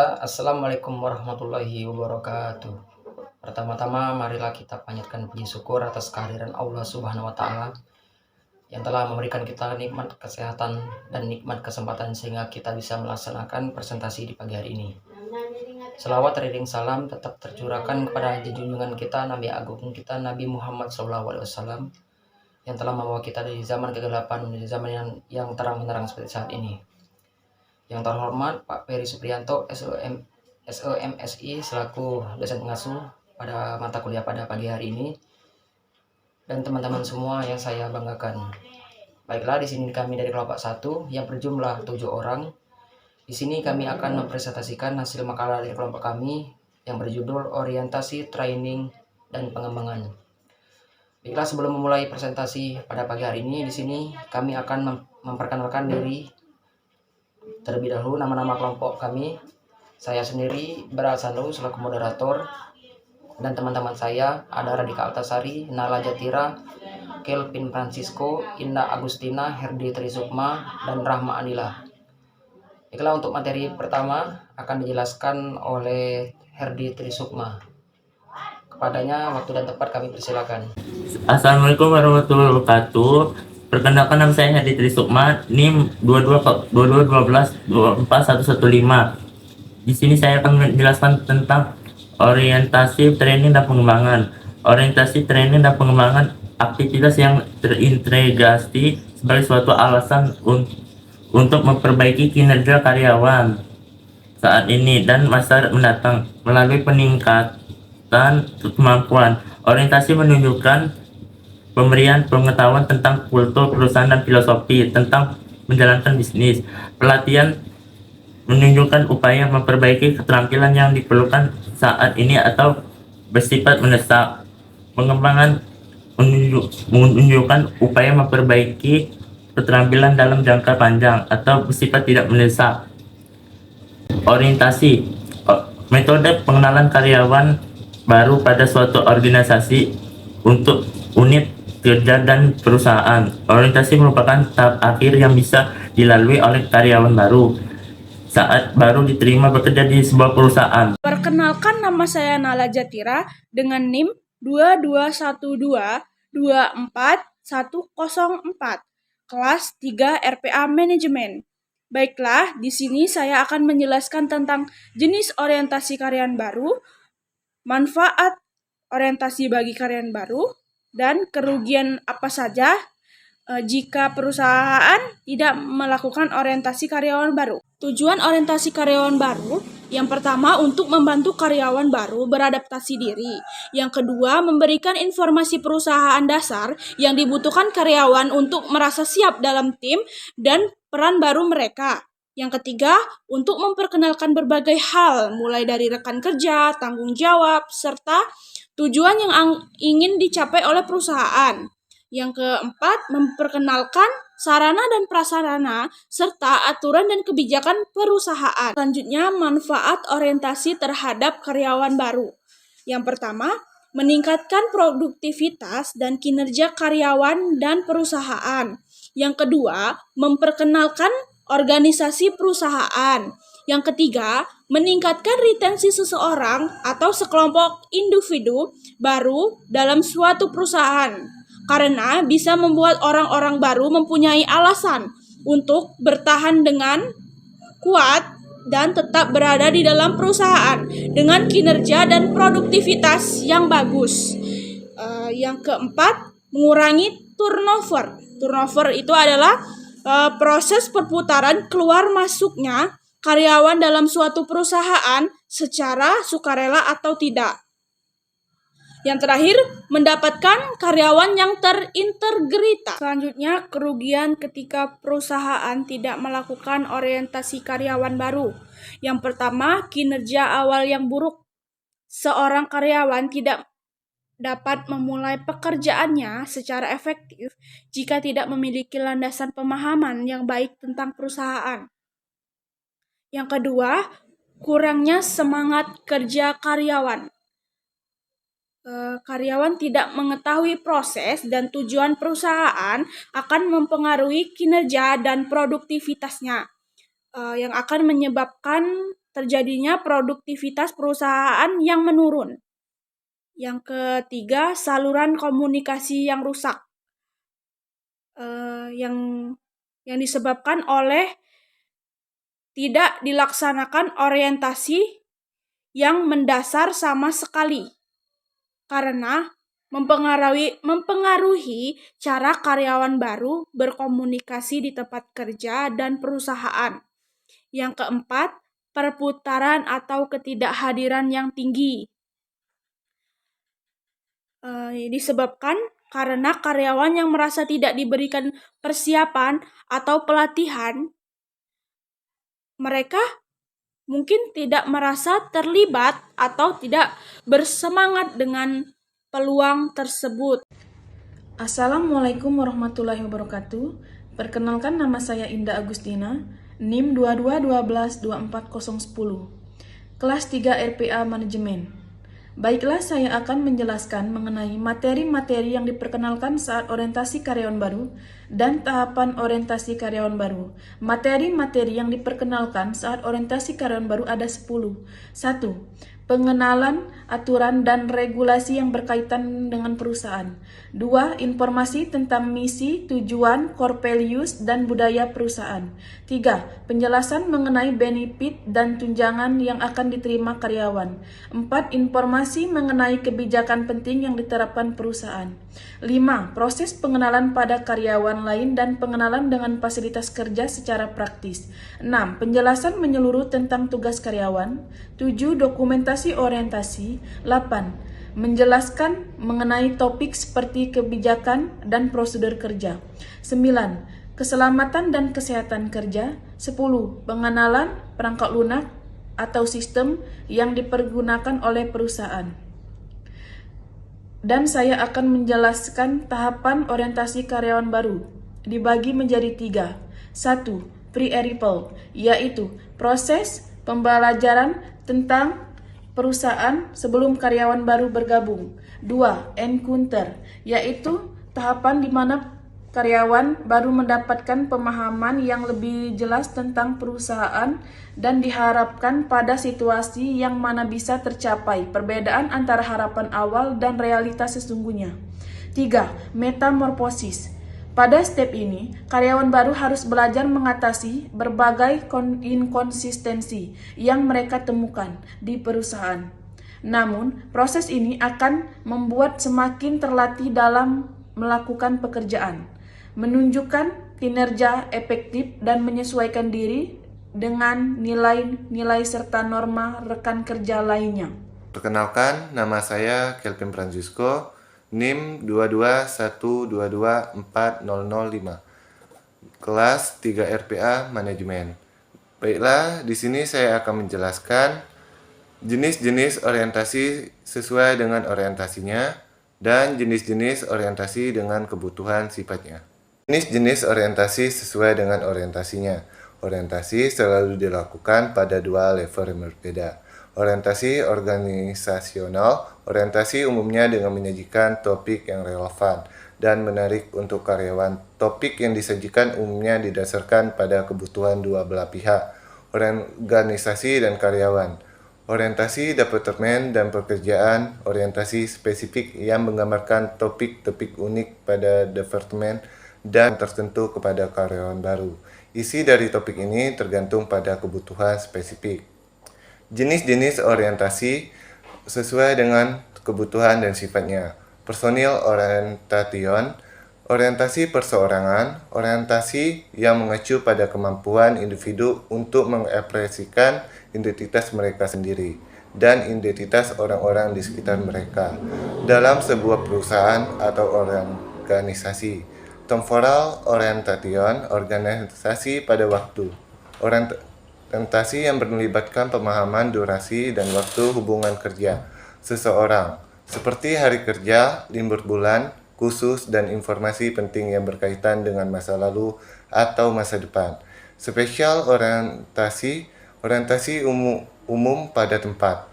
Bismillah, Assalamualaikum warahmatullahi wabarakatuh. Pertama-tama, marilah kita panjatkan puji syukur atas kehadiran Allah Subhanahu wa Ta'ala yang telah memberikan kita nikmat kesehatan dan nikmat kesempatan sehingga kita bisa melaksanakan presentasi di pagi hari ini. Selawat teriring salam tetap tercurahkan kepada junjungan kita, Nabi Agung kita, Nabi Muhammad SAW, yang telah membawa kita dari zaman kegelapan menuju zaman yang terang-menerang seperti saat ini. Yang terhormat Pak Peri Supriyanto, SOMSI selaku dosen pengasuh pada mata kuliah pada pagi hari ini, dan teman-teman semua yang saya banggakan. Baiklah, di sini kami dari kelompok 1 yang berjumlah 7 orang. Di sini kami akan mempresentasikan hasil makalah dari kelompok kami yang berjudul Orientasi Training dan Pengembangan. Baiklah, sebelum memulai presentasi pada pagi hari ini, di sini kami akan memperkenalkan diri terlebih dahulu. Nama-nama kelompok kami, saya sendiri Berasandu selaku moderator, dan teman-teman saya ada Radika Altasari, Nala Jatira, Kelvin Francisco, Indah Agustina, Herdi Trisukma, dan Rahma Anila. Baiklah, untuk materi pertama akan dijelaskan oleh Herdi Trisukma. Kepadanya waktu dan tempat kami persilakan. Assalamualaikum warahmatullahi wabarakatuh. Perkenalkan, nama saya Herdi Trisukma, NIM 2212241115. Di sini saya akan menjelaskan tentang orientasi training dan pengembangan. Orientasi training dan pengembangan aktivitas yang terintegrasi sebagai suatu alasan untuk memperbaiki kinerja karyawan saat ini dan masa mendatang melalui peningkatan kemampuan. Orientasi menunjukkan pemberian pengetahuan tentang kultur perusahaan dan filosofi tentang menjalankan bisnis. Pelatihan menunjukkan upaya memperbaiki keterampilan yang diperlukan saat ini atau bersifat mendesak. Pengembangan menunjukkan upaya memperbaiki keterampilan dalam jangka panjang atau bersifat tidak mendesak. Orientasi metode pengenalan karyawan baru pada suatu organisasi untuk unit kerja dan perusahaan. Orientasi merupakan tahap akhir yang bisa dilalui oleh karyawan baru saat baru diterima bekerja di sebuah perusahaan. Perkenalkan, nama saya Nala Jatira dengan NIM 221224104, kelas 3 RPA Manajemen. Baiklah, di sini saya akan menjelaskan tentang jenis orientasi karyawan baru, manfaat orientasi bagi karyawan baru, dan kerugian apa saja jika perusahaan tidak melakukan orientasi karyawan baru. Tujuan orientasi karyawan baru, yang pertama untuk membantu karyawan baru beradaptasi diri. Yang kedua, memberikan informasi perusahaan dasar yang dibutuhkan karyawan untuk merasa siap dalam tim dan peran baru mereka. Yang ketiga, untuk memperkenalkan berbagai hal, mulai dari rekan kerja, tanggung jawab, serta tujuan yang ingin dicapai oleh perusahaan. Yang keempat, memperkenalkan sarana dan prasarana serta aturan dan kebijakan perusahaan. Selanjutnya, manfaat orientasi terhadap karyawan baru. Yang pertama, meningkatkan produktivitas dan kinerja karyawan dan perusahaan. Yang kedua, memperkenalkan organisasi perusahaan. Yang ketiga, meningkatkan retensi seseorang atau sekelompok individu baru dalam suatu perusahaan, karena bisa membuat orang-orang baru mempunyai alasan untuk bertahan dengan kuat dan tetap berada di dalam perusahaan dengan kinerja dan produktivitas yang bagus. Yang keempat, mengurangi turnover. Turnover itu adalah proses perputaran keluar masuknya karyawan dalam suatu perusahaan secara sukarela atau tidak. Yang terakhir, mendapatkan karyawan yang terintegritas. Selanjutnya, kerugian ketika perusahaan tidak melakukan orientasi karyawan baru. Yang pertama, kinerja awal yang buruk. Seorang karyawan tidak dapat memulai pekerjaannya secara efektif jika tidak memiliki landasan pemahaman yang baik tentang perusahaan. Yang kedua, kurangnya semangat kerja karyawan. Karyawan tidak mengetahui proses dan tujuan perusahaan akan mempengaruhi kinerja dan produktivitasnya, yang akan menyebabkan terjadinya produktivitas perusahaan yang menurun. Yang ketiga, saluran komunikasi yang rusak, yang disebabkan oleh tidak dilaksanakan orientasi yang mendasar sama sekali, karena mempengaruhi cara karyawan baru berkomunikasi di tempat kerja dan perusahaan. Yang keempat, perputaran atau ketidakhadiran yang tinggi, disebabkan karena karyawan yang merasa tidak diberikan persiapan atau pelatihan, mereka mungkin tidak merasa terlibat atau tidak bersemangat dengan peluang tersebut. Assalamualaikum warahmatullahi wabarakatuh. Perkenalkan, nama saya Indah Agustina, NIM 2212-24010, kelas 3 RPA Manajemen. Baiklah, saya akan menjelaskan mengenai materi-materi yang diperkenalkan saat orientasi karyawan baru dan tahapan orientasi karyawan baru. Materi-materi yang diperkenalkan saat orientasi karyawan baru ada 10. 1. Pengenalan, aturan, dan regulasi yang berkaitan dengan perusahaan. 2. Informasi tentang misi, tujuan, core values, dan budaya perusahaan. 3. Penjelasan mengenai benefit dan tunjangan yang akan diterima karyawan. 4. Informasi mengenai kebijakan penting yang diterapkan perusahaan. 5. Proses pengenalan pada karyawan lain dan pengenalan dengan fasilitas kerja secara praktis. 6. Penjelasan menyeluruh tentang tugas karyawan. 7. Dokumentasi orientasi. 8. Menjelaskan mengenai topik seperti kebijakan dan prosedur kerja. 9. Keselamatan dan kesehatan kerja. 10. Pengenalan perangkat lunak atau sistem yang dipergunakan oleh perusahaan. Dan saya akan menjelaskan tahapan orientasi karyawan baru, dibagi menjadi 3. 1. Pre-arrival, yaitu proses pembelajaran tentang perusahaan sebelum karyawan baru bergabung. 2. Encounter, yaitu tahapan di mana karyawan baru mendapatkan pemahaman yang lebih jelas tentang perusahaan dan diharapkan pada situasi yang mana bisa tercapai perbedaan antara harapan awal dan realitas sesungguhnya. 3. Metamorfosis. Pada step ini, karyawan baru harus belajar mengatasi berbagai inkonsistensi yang mereka temukan di perusahaan. Namun, proses ini akan membuat semakin terlatih dalam melakukan pekerjaan, menunjukkan kinerja efektif dan menyesuaikan diri dengan nilai-nilai serta norma rekan kerja lainnya. Perkenalkan, nama saya Kelvin Francisco, NIM 2212240005, kelas 3 RPA Manajemen. Baiklah, di sini saya akan menjelaskan jenis-jenis orientasi sesuai dengan orientasinya dan jenis-jenis orientasi dengan kebutuhan sifatnya. Jenis-jenis orientasi sesuai dengan orientasinya. Orientasi selalu dilakukan pada dua level yang berbeda. Orientasi organisasional, orientasi umumnya dengan menyajikan topik yang relevan dan menarik untuk karyawan. Topik yang disajikan umumnya didasarkan pada kebutuhan dua belah pihak, organisasi dan karyawan. Orientasi departemen dan pekerjaan, orientasi spesifik yang menggambarkan topik-topik unik pada departemen dan tertentu kepada karyawan baru. Isi dari topik ini tergantung pada kebutuhan spesifik. Jenis-jenis orientasi sesuai dengan kebutuhan dan sifatnya. Personal orientation, orientasi perseorangan, orientasi yang mengacu pada kemampuan individu untuk mengekspresikan identitas mereka sendiri dan identitas orang-orang di sekitar mereka dalam sebuah perusahaan atau organisasi. Temporal orientation, organisasi pada waktu. Orientasi yang melibatkan pemahaman durasi dan waktu hubungan kerja seseorang, seperti hari kerja, libur bulan, khusus, dan informasi penting yang berkaitan dengan masa lalu atau masa depan. Spesial orientasi, orientasi umum pada tempat.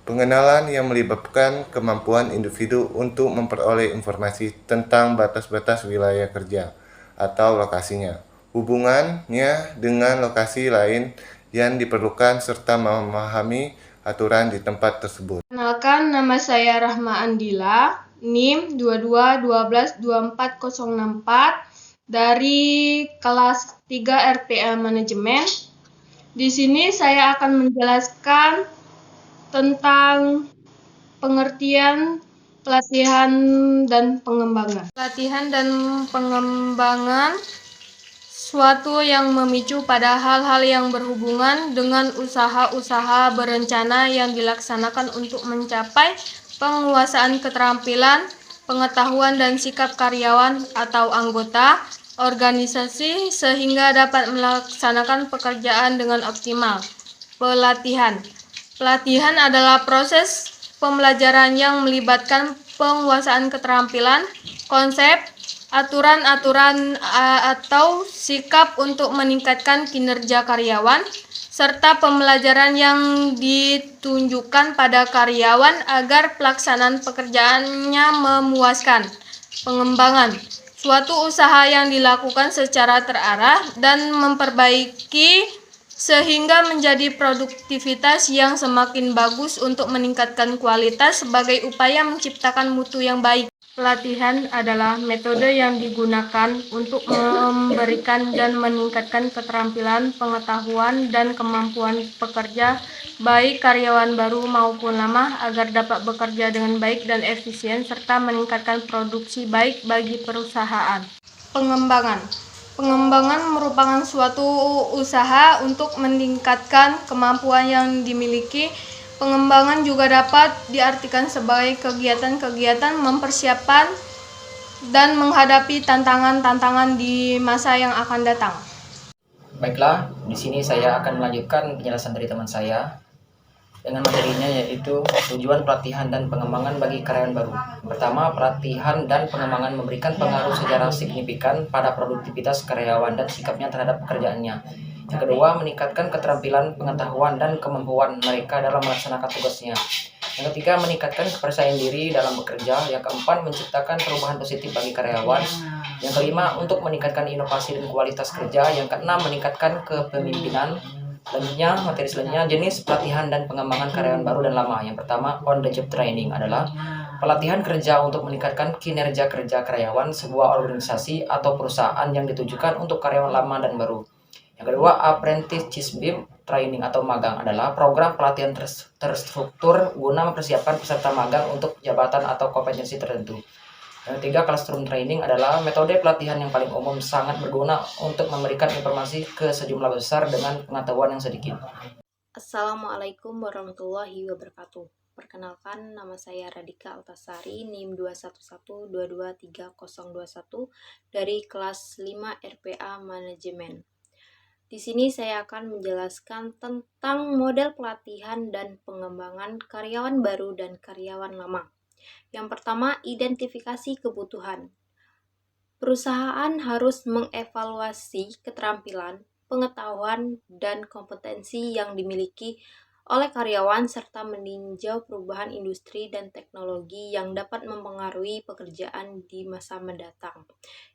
Pengenalan yang melibatkan kemampuan individu untuk memperoleh informasi tentang batas-batas wilayah kerja atau lokasinya. Hubungannya dengan lokasi lain yang diperlukan serta memahami aturan di tempat tersebut. Kenalkan, nama saya Rahma Andila, NIM 22122404 dari kelas 3 RPA Manajemen. Di sini saya akan menjelaskan tentang pengertian pelatihan dan pengembangan. Pelatihan dan pengembangan suatu yang memicu pada hal-hal yang berhubungan dengan usaha-usaha berencana yang dilaksanakan untuk mencapai penguasaan keterampilan, pengetahuan dan sikap karyawan atau anggota organisasi sehingga dapat melaksanakan pekerjaan dengan optimal. Pelatihan. Pelatihan adalah proses pembelajaran yang melibatkan penguasaan keterampilan, konsep, aturan-aturan atau sikap untuk meningkatkan kinerja karyawan, serta pembelajaran yang ditunjukkan pada karyawan agar pelaksanaan pekerjaannya memuaskan. Pengembangan. Suatu usaha yang dilakukan secara terarah dan memperbaiki sehingga menjadi produktivitas yang semakin bagus untuk meningkatkan kualitas sebagai upaya menciptakan mutu yang baik. Pelatihan adalah metode yang digunakan untuk memberikan dan meningkatkan keterampilan, pengetahuan, dan kemampuan pekerja, baik karyawan baru maupun lama, agar dapat bekerja dengan baik dan efisien, serta meningkatkan produksi baik bagi perusahaan. Pengembangan. Pengembangan merupakan suatu usaha untuk meningkatkan kemampuan yang dimiliki. Pengembangan juga dapat diartikan sebagai kegiatan-kegiatan mempersiapkan dan menghadapi tantangan-tantangan di masa yang akan datang. Baiklah, di sini saya akan melanjutkan penjelasan dari teman saya dengan materinya, yaitu tujuan pelatihan dan pengembangan bagi karyawan baru. Pertama, pelatihan dan pengembangan memberikan pengaruh secara signifikan pada produktivitas karyawan dan sikapnya terhadap pekerjaannya. Yang kedua, meningkatkan keterampilan, pengetahuan, dan kemampuan mereka dalam melaksanakan tugasnya. Yang ketiga, meningkatkan kepercayaan diri dalam bekerja. Yang keempat, menciptakan perubahan positif bagi karyawan. Yang kelima, untuk meningkatkan inovasi dan kualitas kerja. Yang keenam, meningkatkan kepemimpinan. Selanjutnya, materi selanjutnya, jenis pelatihan dan pengembangan karyawan baru dan lama. Yang pertama, on the job training adalah pelatihan kerja untuk meningkatkan kinerja kerja karyawan sebuah organisasi atau perusahaan yang ditujukan untuk karyawan lama dan baru. Yang kedua, apprenticeship training atau magang adalah program pelatihan terstruktur guna mempersiapkan peserta magang untuk jabatan atau kompetensi tertentu. Yang ketiga, classroom training adalah metode pelatihan yang paling umum, sangat berguna untuk memberikan informasi ke sejumlah besar dengan pengetahuan yang sedikit. Assalamualaikum warahmatullahi wabarakatuh. Perkenalkan, nama saya Radika Altasari, NIM 211223021 dari kelas 5 RPA Manajemen. Di sini saya akan menjelaskan tentang model pelatihan dan pengembangan karyawan baru dan karyawan lama. Yang pertama, identifikasi kebutuhan. Perusahaan harus mengevaluasi keterampilan, pengetahuan, dan kompetensi yang dimiliki oleh karyawan serta meninjau perubahan industri dan teknologi yang dapat mempengaruhi pekerjaan di masa mendatang.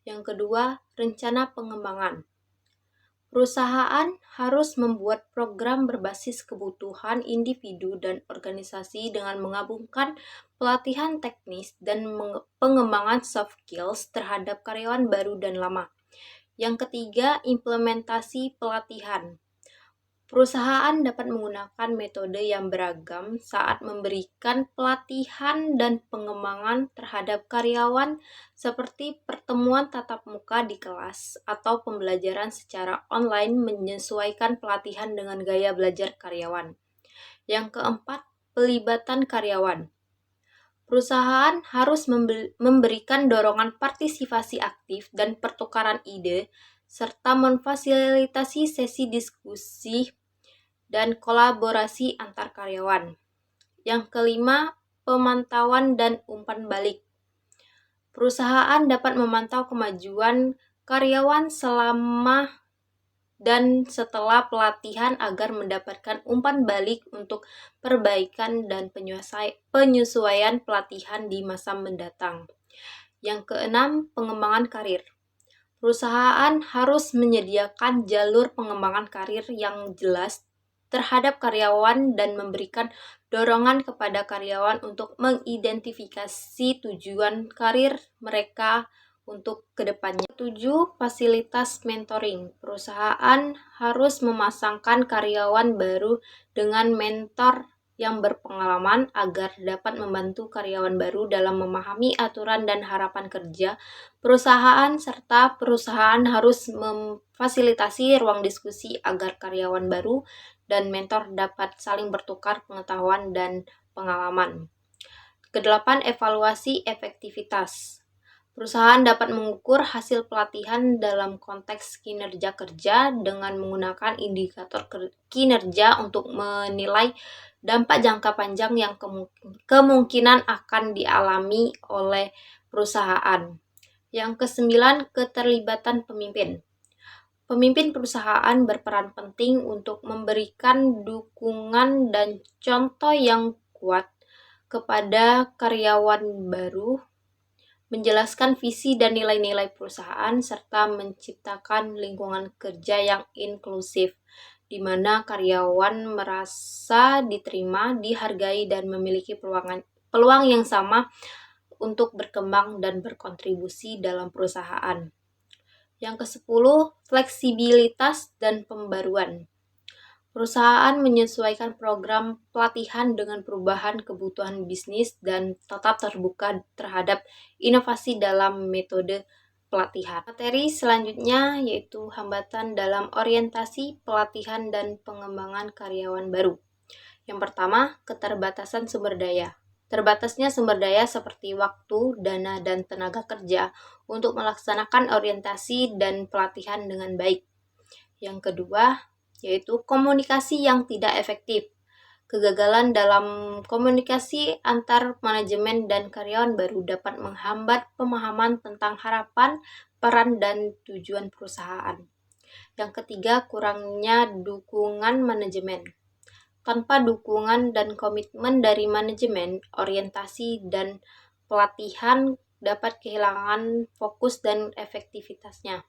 Yang kedua, rencana pengembangan. Perusahaan harus membuat program berbasis kebutuhan individu dan organisasi dengan menggabungkan pelatihan teknis dan pengembangan soft skills terhadap karyawan baru dan lama. Yang ketiga, implementasi pelatihan. Perusahaan dapat menggunakan metode yang beragam saat memberikan pelatihan dan pengembangan terhadap karyawan, seperti pertemuan tatap muka di kelas atau pembelajaran secara online menyesuaikan pelatihan dengan gaya belajar karyawan. Yang keempat, pelibatan karyawan. Perusahaan harus memberikan dorongan partisipasi aktif dan pertukaran ide, serta memfasilitasi sesi diskusi dan kolaborasi antar karyawan. Yang kelima, pemantauan dan umpan balik. Perusahaan dapat memantau kemajuan karyawan selama dan setelah pelatihan agar mendapatkan umpan balik untuk perbaikan dan penyesuaian pelatihan di masa mendatang. Yang keenam, pengembangan karir. Perusahaan harus menyediakan jalur pengembangan karir yang jelas terhadap karyawan dan memberikan dorongan kepada karyawan untuk mengidentifikasi tujuan karir mereka untuk kedepannya. 7. Fasilitas mentoring. Perusahaan harus memasangkan karyawan baru dengan mentor yang berpengalaman agar dapat membantu karyawan baru dalam memahami aturan dan harapan kerja perusahaan, serta perusahaan harus memfasilitasi ruang diskusi agar karyawan baru dan mentor dapat saling bertukar pengetahuan dan pengalaman. Kedelapan, evaluasi efektivitas. Perusahaan dapat mengukur hasil pelatihan dalam konteks kinerja kerja dengan menggunakan indikator kinerja untuk menilai dampak jangka panjang yang kemungkinan akan dialami oleh perusahaan. Yang kesembilan, keterlibatan pemimpin. Pemimpin perusahaan berperan penting untuk memberikan dukungan dan contoh yang kuat kepada karyawan baru, menjelaskan visi dan nilai-nilai perusahaan, serta menciptakan lingkungan kerja yang inklusif, di mana karyawan merasa diterima, dihargai, dan memiliki peluang yang sama untuk berkembang dan berkontribusi dalam perusahaan. Yang ke-10, fleksibilitas dan pembaruan. Perusahaan menyesuaikan program pelatihan dengan perubahan kebutuhan bisnis dan tetap terbuka terhadap inovasi dalam metode pelatihan. Materi selanjutnya yaitu hambatan dalam orientasi, pelatihan, dan pengembangan karyawan baru. Yang pertama, keterbatasan sumber daya. Terbatasnya sumber daya seperti waktu, dana, dan tenaga kerja untuk melaksanakan orientasi dan pelatihan dengan baik. Yang kedua, yaitu komunikasi yang tidak efektif. Kegagalan dalam komunikasi antar manajemen dan karyawan baru dapat menghambat pemahaman tentang harapan, peran, dan tujuan perusahaan. Yang ketiga, kurangnya dukungan manajemen. Tanpa dukungan dan komitmen dari manajemen, orientasi dan pelatihan dapat kehilangan fokus dan efektivitasnya.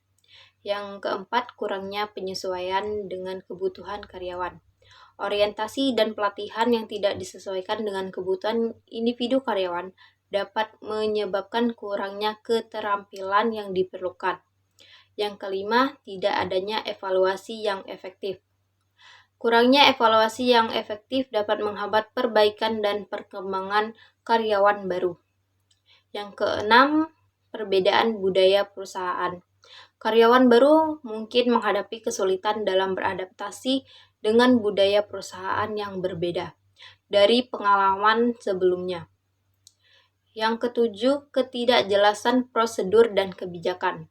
Yang keempat, kurangnya penyesuaian dengan kebutuhan karyawan. Orientasi dan pelatihan yang tidak disesuaikan dengan kebutuhan individu karyawan dapat menyebabkan kurangnya keterampilan yang diperlukan. Yang kelima, tidak adanya evaluasi yang efektif. Kurangnya evaluasi yang efektif dapat menghambat perbaikan dan perkembangan karyawan baru. Yang keenam, perbedaan budaya perusahaan. Karyawan baru mungkin menghadapi kesulitan dalam beradaptasi dengan budaya perusahaan yang berbeda dari pengalaman sebelumnya. Yang ketujuh, ketidakjelasan prosedur dan kebijakan.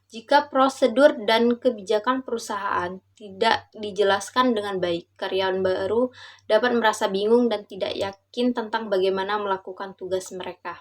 Jika prosedur dan kebijakan perusahaan tidak dijelaskan dengan baik, karyawan baru dapat merasa bingung dan tidak yakin tentang bagaimana melakukan tugas mereka.